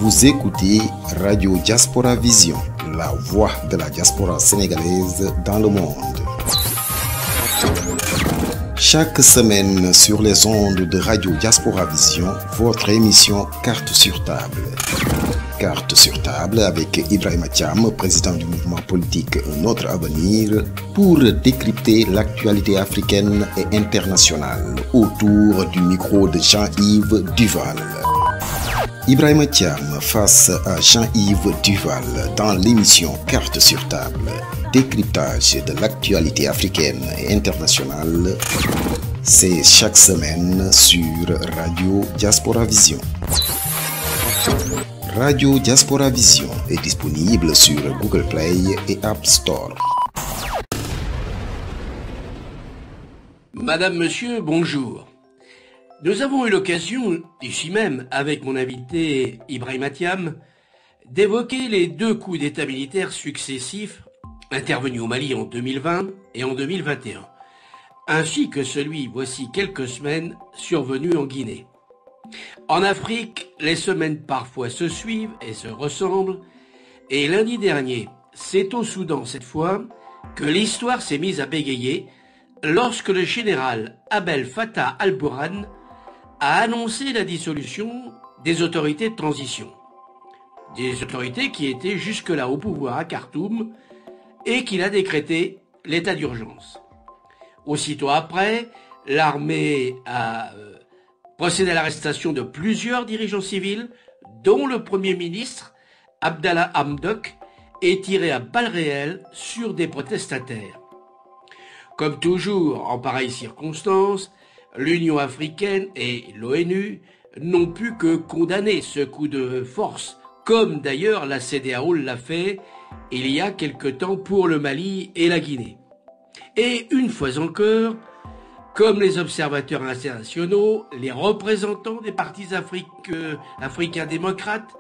Vous écoutez Radio Diaspora Vision, la voix de la diaspora sénégalaise dans le monde. Chaque semaine sur les ondes de Radio Diaspora Vision, votre émission Carte sur table. Carte sur table avec Ibrahima Thiam, président du mouvement politique Un autre avenir, pour décrypter l'actualité africaine et internationale autour du micro de Jean-Yves Duval. Ibrahima Thiam face à Jean-Yves Duval dans l'émission Carte sur table, décryptage de l'actualité africaine et internationale. C'est chaque semaine sur Radio Diaspora Vision. Radio Diaspora Vision est disponible sur Google Play et App Store. Madame, Monsieur, bonjour. Nous avons eu l'occasion, ici même, avec mon invité Ibrahima Thiam, d'évoquer les deux coups d'État militaires successifs intervenus au Mali en 2020 et en 2021, ainsi que celui, voici quelques semaines, survenu en Guinée. En Afrique, les semaines parfois se suivent et se ressemblent, et lundi dernier, c'est au Soudan cette fois, que l'histoire s'est mise à bégayer lorsque le général Abdel Fattah al-Burhan a annoncé la dissolution des autorités de transition. Des autorités qui étaient jusque-là au pouvoir à Khartoum et qu'il a décrété l'état d'urgence. Aussitôt après, l'armée a procédé à l'arrestation de plusieurs dirigeants civils, dont le Premier ministre Abdallah Hamdok, et tiré à balles réelles sur des protestataires. Comme toujours en pareilles circonstances, l'Union africaine et l'ONU n'ont pu que condamner ce coup de force, comme d'ailleurs la CEDEAO l'a fait il y a quelque temps pour le Mali et la Guinée. Et une fois encore, comme les observateurs internationaux, les représentants des partis africains démocrates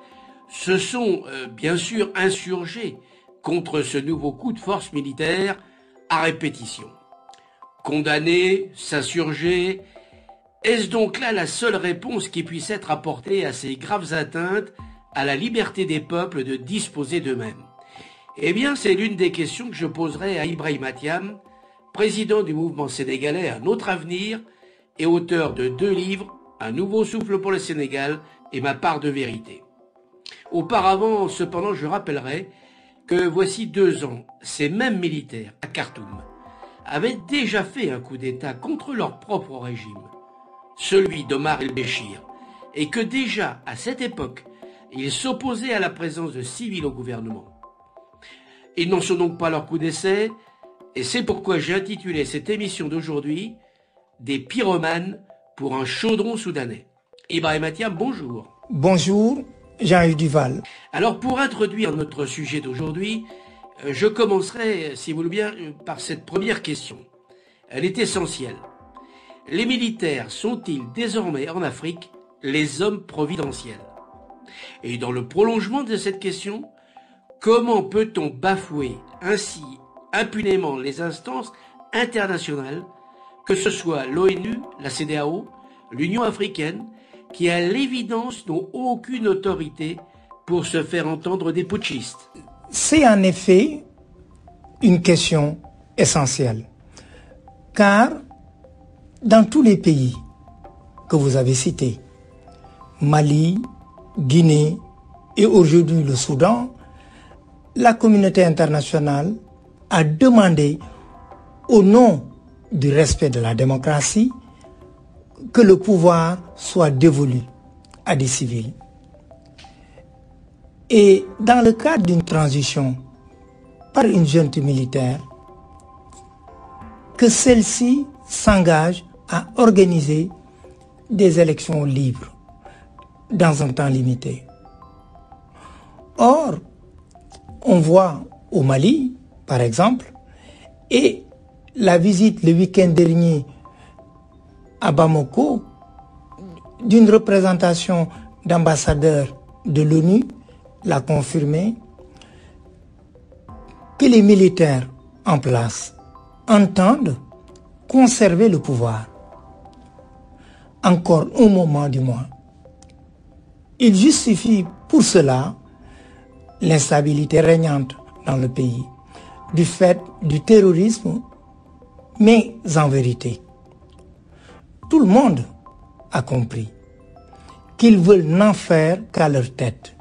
se sont bien sûr insurgés contre ce nouveau coup de force militaire à répétition. Condamner, s'insurger, est-ce donc là la seule réponse qui puisse être apportée à ces graves atteintes à la liberté des peuples de disposer d'eux-mêmes? Eh bien, c'est l'une des questions que je poserai à Ibrahima Thiam, président du mouvement sénégalais Un autre avenir et auteur de 2 livres, Un nouveau souffle pour le Sénégal et Ma part de vérité. Auparavant, cependant, je rappellerai que voici 2 ans, ces mêmes militaires à Khartoum avaient déjà fait un coup d'État contre leur propre régime, celui d'Omar el-Béchir, et que déjà, à cette époque, ils s'opposaient à la présence de civils au gouvernement. Ils n'en sont donc pas leur coup d'essai, et c'est pourquoi j'ai intitulé cette émission d'aujourd'hui « Des pyromanes pour un chaudron soudanais ». Ibrahima Thiam, bonjour. Bonjour, Jean-Yves Duval. Alors pour introduire notre sujet d'aujourd'hui, je commencerai, si vous le bien, par cette première question. Elle est essentielle. Les militaires sont-ils désormais en Afrique les hommes providentiels? Et dans le prolongement de cette question, comment peut-on bafouer ainsi impunément les instances internationales, que ce soit l'ONU, la CEDEAO, l'Union africaine, qui à l'évidence n'ont aucune autorité pour se faire entendre des putschistes? C'est en effet une question essentielle, car dans tous les pays que vous avez cités, Mali, Guinée et aujourd'hui le Soudan, la communauté internationale a demandé, au nom du respect de la démocratie, que le pouvoir soit dévolu à des civils. Et dans le cadre d'une transition par une junte militaire, que celle-ci s'engage à organiser des élections libres dans un temps limité. Or, on voit au Mali, par exemple, et la visite le week-end dernier à Bamako d'une représentation d'ambassadeurs de l'ONU l'a confirmé, que les militaires en place entendent conserver le pouvoir encore un moment du moins. Il justifie pour cela l'instabilité régnante dans le pays, du fait du terrorisme, mais en vérité, tout le monde a compris qu'ils veulent n'en faire qu'à leur tête,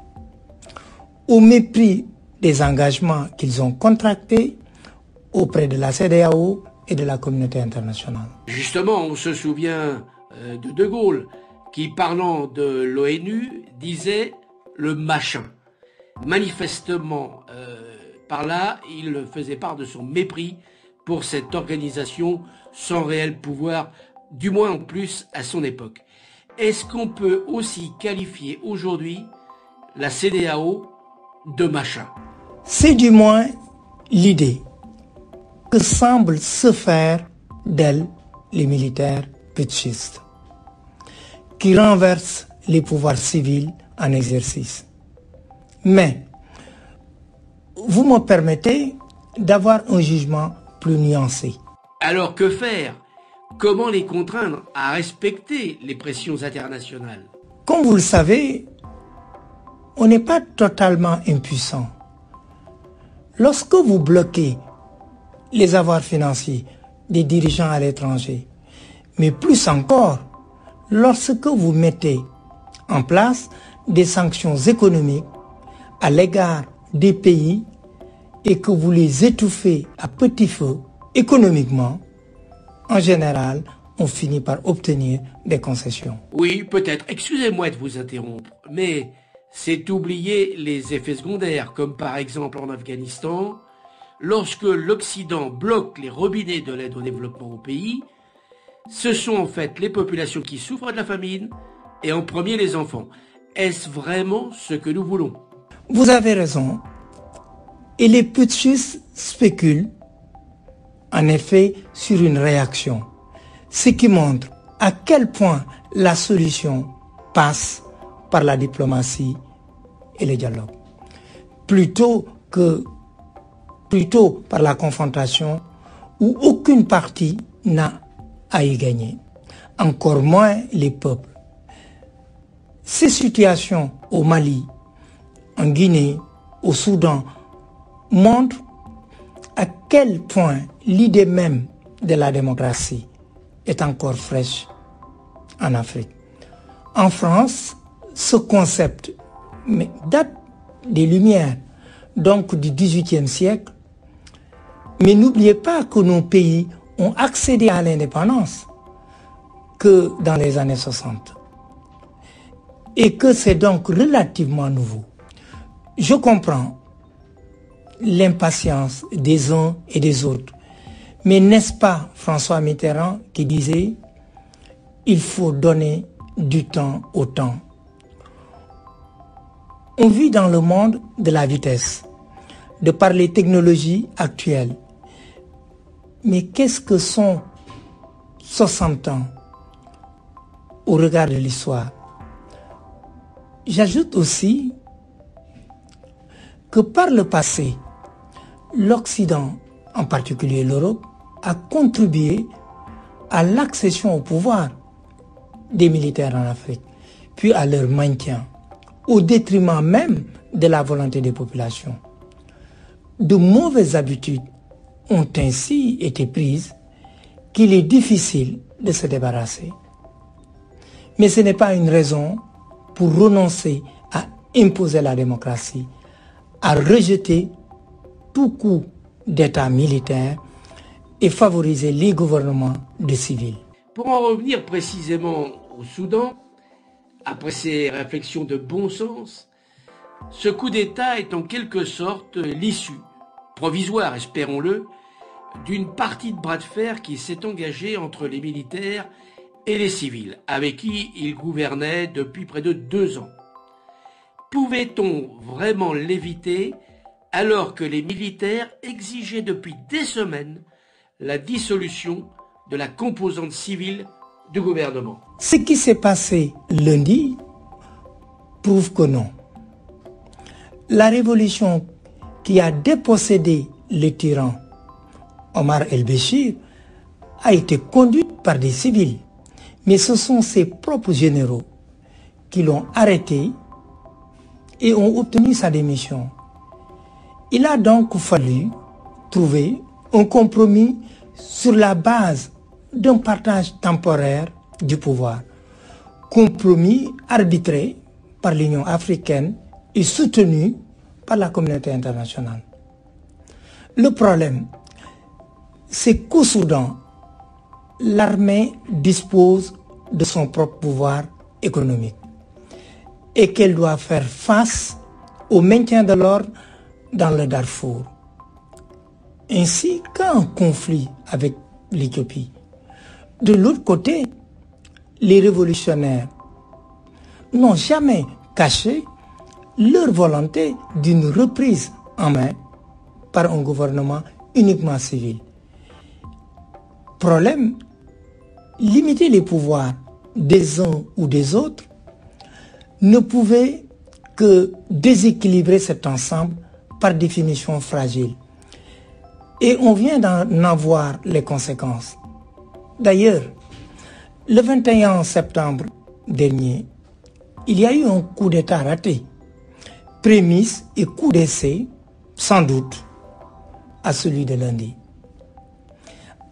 au mépris des engagements qu'ils ont contractés auprès de la CEDEAO et de la communauté internationale. Justement, on se souvient de Gaulle qui, parlant de l'ONU, disait le machin. Manifestement, par là, il faisait part de son mépris pour cette organisation sans réel pouvoir, du moins en plus à son époque. Est-ce qu'on peut aussi qualifier aujourd'hui la CEDEAO de machin? C'est du moins l'idée que semblent se faire d'elle les militaires putschistes, qui renversent les pouvoirs civils en exercice. Mais, vous me permettez d'avoir un jugement plus nuancé. Alors que faire? Comment les contraindre à respecter les pressions internationales? Comme vous le savez, on n'est pas totalement impuissant. Lorsque vous bloquez les avoirs financiers des dirigeants à l'étranger, mais plus encore, lorsque vous mettez en place des sanctions économiques à l'égard des pays et que vous les étouffez à petit feu économiquement, en général, on finit par obtenir des concessions. Oui, peut-être. Excusez-moi de vous interrompre, mais c'est oublier les effets secondaires, comme par exemple en Afghanistan, lorsque l'Occident bloque les robinets de l'aide au développement au pays, ce sont en fait les populations qui souffrent de la famine, et en premier les enfants. Est-ce vraiment ce que nous voulons? Vous avez raison. Et les putschistes spéculent, en effet, sur une réaction, ce qui montre à quel point la solution passe par la diplomatie et le dialogue, plutôt par la confrontation où aucune partie n'a à y gagner, encore moins les peuples. Ces situations au Mali, en Guinée, au Soudan, montrent à quel point l'idée même de la démocratie est encore fraîche en Afrique. En France, ce concept date des Lumières, donc du XVIIIe siècle, mais n'oubliez pas que nos pays ont accédé à l'indépendance que dans les années 60 et que c'est donc relativement nouveau. Je comprends l'impatience des uns et des autres. Mais n'est-ce pas François Mitterrand qui disait « Il faut donner du temps au temps ». On vit dans le monde de la vitesse, de par les technologies actuelles. Mais qu'est-ce que sont 60 ans au regard de l'histoire? J'ajoute aussi que par le passé, l'Occident, en particulier l'Europe, a contribué à l'accession au pouvoir des militaires en Afrique, puis à leur maintien, au détriment même de la volonté des populations. De mauvaises habitudes ont ainsi été prises qu'il est difficile de se débarrasser. Mais ce n'est pas une raison pour renoncer à imposer la démocratie, à rejeter tout coup d'État militaire et favoriser les gouvernements de civils. Pour en revenir précisément au Soudan, après ces réflexions de bon sens, ce coup d'État est en quelque sorte l'issue, provisoire espérons-le, d'une partie de bras de fer qui s'est engagée entre les militaires et les civils, avec qui ils gouvernaient depuis près de 2 ans. Pouvait-on vraiment l'éviter alors que les militaires exigeaient depuis des semaines la dissolution de la composante civile du gouvernement? Ce qui s'est passé lundi prouve que non. La révolution qui a dépossédé le tyran Omar el-Béchir a été conduite par des civils, mais ce sont ses propres généraux qui l'ont arrêté et ont obtenu sa démission. Il a donc fallu trouver un compromis sur la base d'un partage temporaire du pouvoir. Compromis arbitré par l'Union africaine et soutenu par la communauté internationale. Le problème, c'est qu'au Soudan, l'armée dispose de son propre pouvoir économique et qu'elle doit faire face au maintien de l'ordre dans le Darfour, ainsi qu'à un conflit avec l'Éthiopie. De l'autre côté, les révolutionnaires n'ont jamais caché leur volonté d'une reprise en main par un gouvernement uniquement civil. Problème, limiter les pouvoirs des uns ou des autres ne pouvait que déséquilibrer cet ensemble par définition fragile. Et on vient d'en avoir les conséquences. D'ailleurs, le 21 septembre dernier, il y a eu un coup d'État raté, prémisse et coup d'essai, sans doute, à celui de lundi.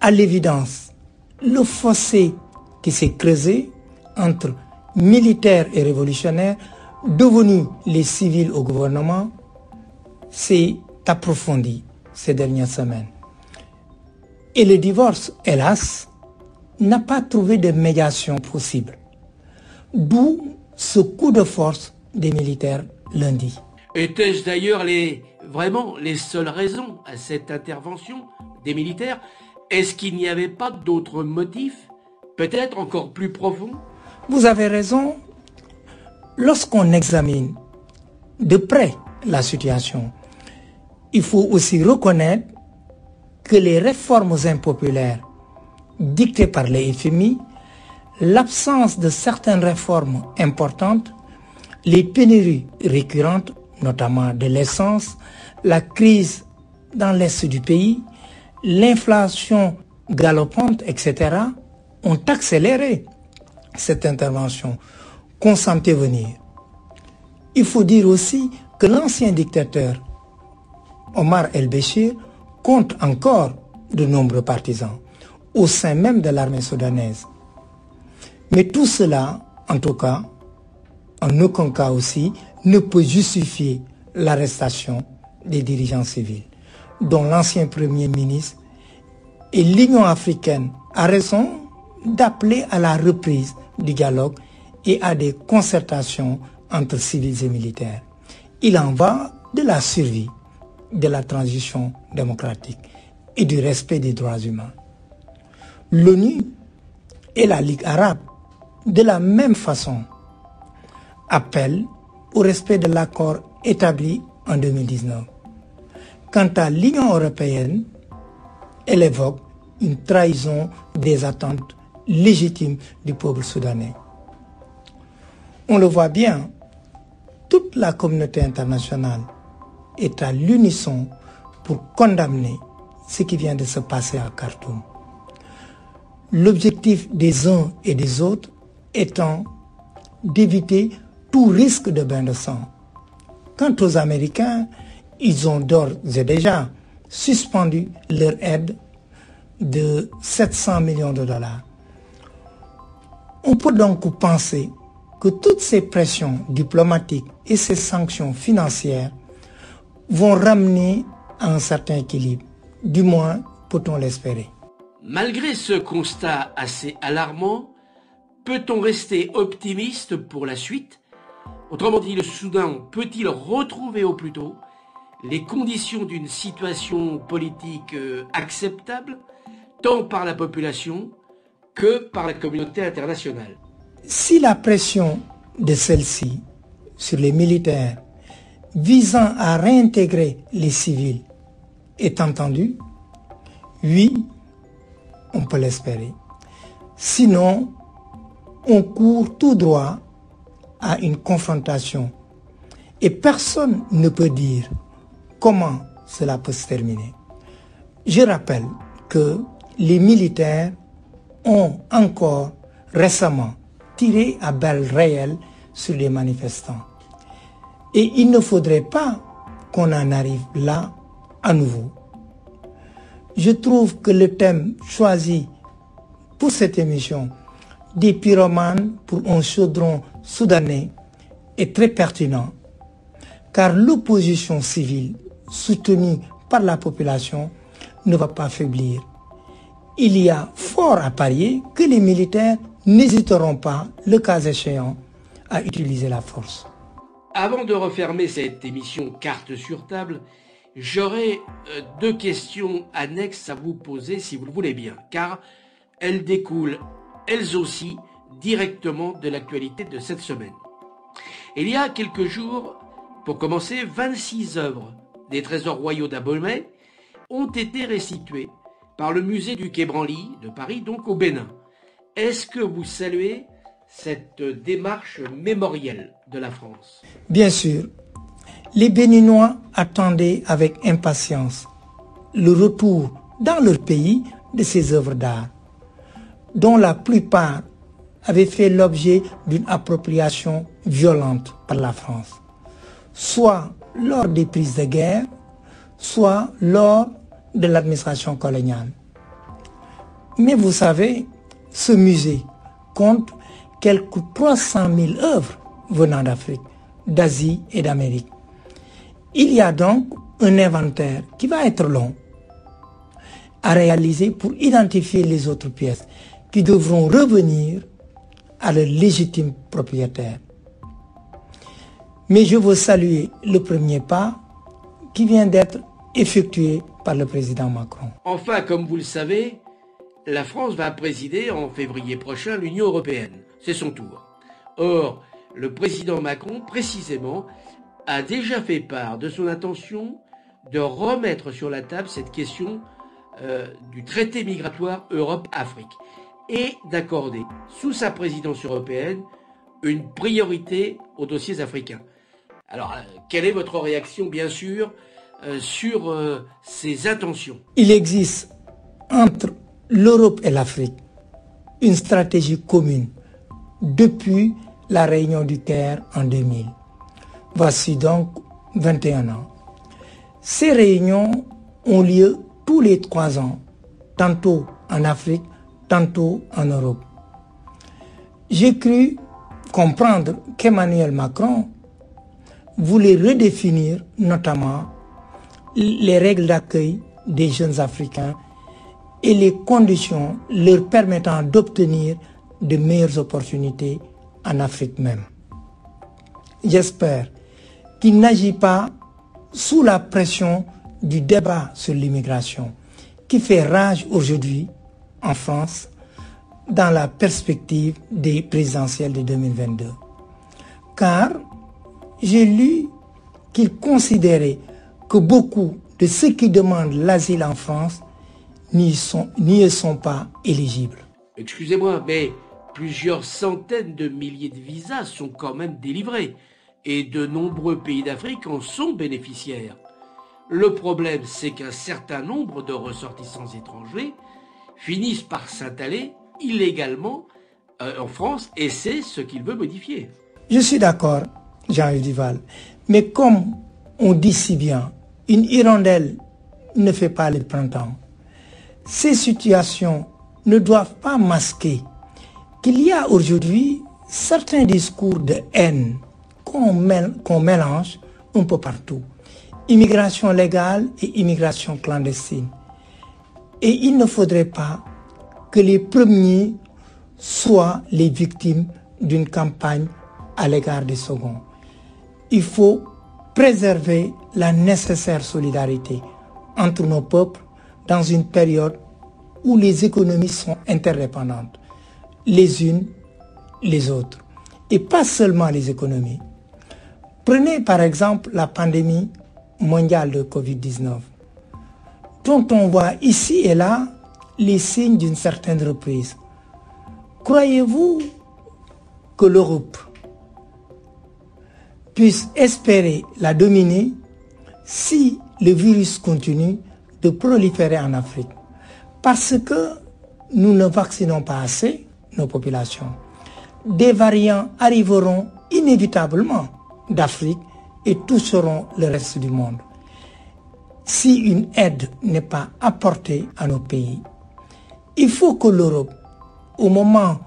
À l'évidence, le fossé qui s'est creusé entre militaires et révolutionnaires, devenus les civils au gouvernement, s'est approfondi ces dernières semaines. Et le divorce, hélas, n'a pas trouvé de médiation possible. D'où ce coup de force des militaires lundi. Étaient-ce d'ailleurs vraiment les seules raisons à cette intervention des militaires? Est-ce qu'il n'y avait pas d'autres motifs, peut-être encore plus profonds? Vous avez raison. Lorsqu'on examine de près la situation, il faut aussi reconnaître que les réformes impopulaires dictées par les FMI, l'absence de certaines réformes importantes, les pénuries récurrentes, notamment de l'essence, la crise dans l'est du pays, l'inflation galopante, etc., ont accéléré cette intervention qu'on sentait venir. Il faut dire aussi que l'ancien dictateur Omar el-Béchir compte encore de nombreux partisans au sein même de l'armée soudanaise. Mais tout cela, en tout cas, en aucun cas aussi, ne peut justifier l'arrestation des dirigeants civils, dont l'ancien Premier ministre, et l'Union africaine a raison d'appeler à la reprise du dialogue et à des concertations entre civils et militaires. Il en va de la survie de la transition démocratique et du respect des droits humains. L'ONU et la Ligue arabe, de la même façon, appellent au respect de l'accord établi en 2019. Quant à l'Union européenne, elle évoque une trahison des attentes légitimes du peuple soudanais. On le voit bien, toute la communauté internationale est à l'unisson pour condamner ce qui vient de se passer à Khartoum. L'objectif des uns et des autres étant d'éviter tout risque de bain de sang. Quant aux Américains, ils ont d'ores et déjà suspendu leur aide de 700 millions de dollars. On peut donc penser que toutes ces pressions diplomatiques et ces sanctions financières vont ramener à un certain équilibre. Du moins, peut-on l'espérer. Malgré ce constat assez alarmant, peut-on rester optimiste pour la suite? Autrement dit, le Soudan peut-il retrouver au plus tôt les conditions d'une situation politique acceptable, tant par la population que par la communauté internationale? Si la pression de celle-ci sur les militaires visant à réintégrer les civils est entendue, oui, on peut l'espérer. Sinon, on court tout droit à une confrontation et personne ne peut dire comment cela peut se terminer. Je rappelle que les militaires ont encore récemment tiré à balles réelles sur les manifestants. Et il ne faudrait pas qu'on en arrive là à nouveau. Je trouve que le thème choisi pour cette émission, des pyromanes pour un chaudron soudanais, est très pertinent, car l'opposition civile soutenue par la population ne va pas faiblir. Il y a fort à parier que les militaires n'hésiteront pas, le cas échéant, à utiliser la force. Avant de refermer cette émission Carte sur table, j'aurai deux questions annexes à vous poser si vous le voulez bien, car elles découlent, elles aussi, directement de l'actualité de cette semaine. Il y a quelques jours, pour commencer, 26 œuvres des trésors royaux d'Abomey ont été restituées par le musée du Quai Branly de Paris, donc au Bénin. Est-ce que vous saluez cette démarche mémorielle de la France? Bien sûr, les Béninois attendaient avec impatience le retour dans leur pays de ces œuvres d'art, dont la plupart avaient fait l'objet d'une appropriation violente par la France, soit lors des prises de guerre, soit lors de l'administration coloniale. Mais vous savez, ce musée compte quelques 300 000 œuvres venant d'Afrique, d'Asie et d'Amérique. Il y a donc un inventaire qui va être long à réaliser pour identifier les autres pièces qui devront revenir à leur légitime propriétaire. Mais je veux saluer le premier pas qui vient d'être effectué par le président Macron. Enfin, comme vous le savez, la France va présider en février prochain l'Union européenne. C'est son tour. Or, le président Macron, précisément, a déjà fait part de son intention de remettre sur la table cette question du traité migratoire Europe-Afrique et d'accorder, sous sa présidence européenne, une priorité aux dossiers africains. Alors, quelle est votre réaction, bien sûr, sur ces intentions? Il existe entre l'Europe et l'Afrique une stratégie commune depuis la réunion du Caire en 2000. Voici donc 21 ans. Ces réunions ont lieu tous les 3 ans, tantôt en Afrique, tantôt en Europe. J'ai cru comprendre qu'Emmanuel Macron voulait redéfinir notamment les règles d'accueil des jeunes Africains et les conditions leur permettant d'obtenir de meilleures opportunités en Afrique même. J'espère qu'il n'agit pas sous la pression du débat sur l'immigration qui fait rage aujourd'hui en France dans la perspective des présidentielles de 2022. Car j'ai lu qu'il considérait que beaucoup de ceux qui demandent l'asile en France n'y sont pas éligibles. Excusez-moi, mais plusieurs centaines de milliers de visas sont quand même délivrés et de nombreux pays d'Afrique en sont bénéficiaires. Le problème, c'est qu'un certain nombre de ressortissants étrangers finissent par s'installer illégalement en France et c'est ce qu'il veut modifier. Je suis d'accord, Jean-Yves Duval, mais comme on dit si bien, une hirondelle ne fait pas le printemps. Ces situations ne doivent pas masquer qu'il y a aujourd'hui certains discours de haine qu'on mélange un peu partout. Immigration légale et immigration clandestine. Et il ne faudrait pas que les premiers soient les victimes d'une campagne à l'égard des seconds. Il faut préserver la nécessaire solidarité entre nos peuples dans une période où les économies sont interdépendantes, les unes les autres, et pas seulement les économies. Prenez par exemple la pandémie mondiale de Covid-19, dont on voit ici et là les signes d'une certaine reprise. Croyez-vous que l'Europe puisse espérer la dominer si le virus continue de proliférer en Afrique? Parce que nous ne vaccinons pas assez nos populations. Des variants arriveront inévitablement d'Afrique et toucheront le reste du monde. Si une aide n'est pas apportée à nos pays, il faut que l'Europe, au moment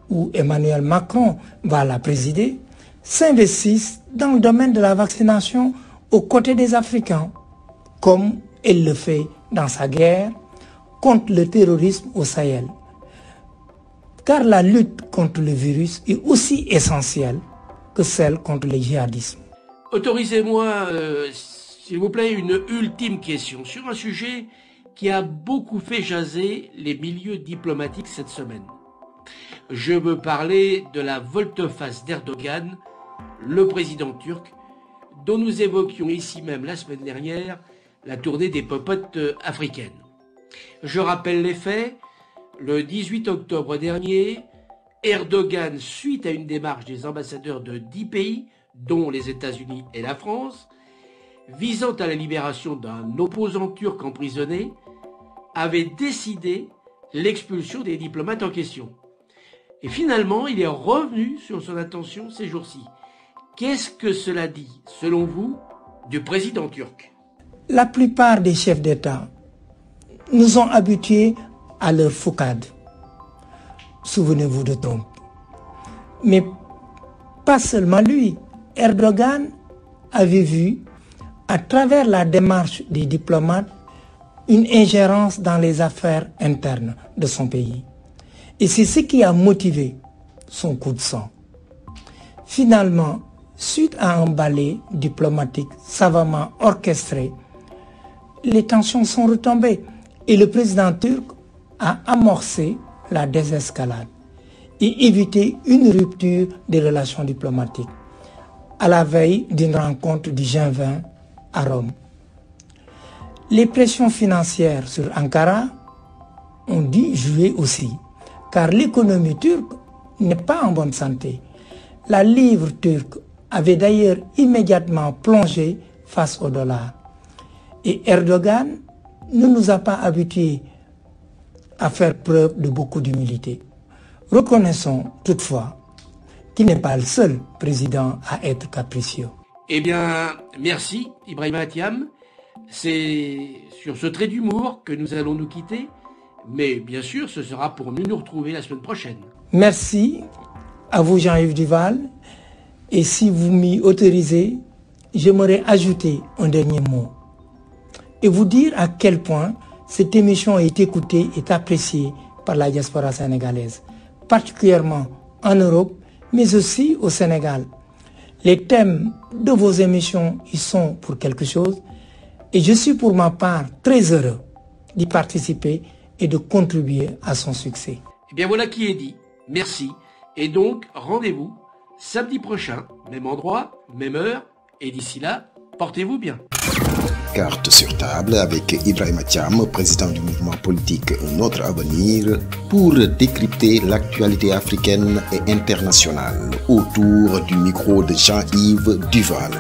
où Emmanuel Macron va la présider, s'investisse dans le domaine de la vaccination aux côtés des Africains, comme elle le fait dans sa guerre contre le terrorisme au Sahel. Car la lutte contre le virus est aussi essentielle que celle contre le djihadisme. Autorisez-moi, s'il vous plaît, une ultime question sur un sujet qui a beaucoup fait jaser les milieux diplomatiques cette semaine. Je veux parler de la volte-face d'Erdogan, le président turc, dont nous évoquions ici même la semaine dernière la tournée des popotes africaines. Je rappelle les faits. Le 18 octobre dernier, Erdogan, suite à une démarche des ambassadeurs de 10 pays, dont les États-Unis et la France, visant à la libération d'un opposant turc emprisonné, avait décidé l'expulsion des diplomates en question. Et finalement, il est revenu sur son intention ces jours-ci. Qu'est-ce que cela dit, selon vous, du président turc? La plupart des chefs d'État nous ont habitués à leur foucade. Souvenez-vous de Trump. Mais pas seulement lui. Erdogan avait vu, à travers la démarche des diplomates, une ingérence dans les affaires internes de son pays. Et c'est ce qui a motivé son coup de sang. Finalement, suite à un balai diplomatique savamment orchestré, les tensions sont retombées et le président turc a amorcé la désescalade et évité une rupture des relations diplomatiques à la veille d'une rencontre du G20 à Rome. Les pressions financières sur Ankara ont dû jouer aussi, car l'économie turque n'est pas en bonne santé. La livre turque avait d'ailleurs immédiatement plongé face au dollar. Et Erdogan ne nous a pas habitués à faire preuve de beaucoup d'humilité. Reconnaissons toutefois qu'il n'est pas le seul président à être capricieux. Eh bien, merci Ibrahima Thiam. C'est sur ce trait d'humour que nous allons nous quitter, mais bien sûr ce sera pour mieux nous retrouver la semaine prochaine. Merci à vous Jean-Yves Duval, et si vous m'y autorisez, j'aimerais ajouter un dernier mot et vous dire à quel point cette émission est écoutée et appréciée par la diaspora sénégalaise, particulièrement en Europe, mais aussi au Sénégal. Les thèmes de vos émissions y sont pour quelque chose, et je suis pour ma part très heureux d'y participer et de contribuer à son succès. Eh bien voilà qui est dit. Merci. Et donc, rendez-vous samedi prochain, même endroit, même heure, et d'ici là, portez-vous bien. Carte sur table avec Ibrahima Thiam, président du mouvement politique Notre Avenir, pour décrypter l'actualité africaine et internationale autour du micro de Jean-Yves Duval.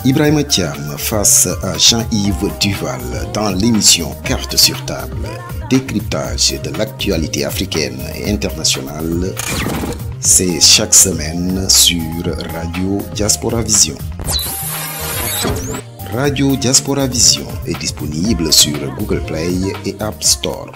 Ibrahima Thiam face à Jean-Yves Duval dans l'émission Carte sur table, décryptage de l'actualité africaine et internationale. C'est chaque semaine sur Radio Diaspora Vision. Radio Diaspora Vision est disponible sur Google Play et App Store.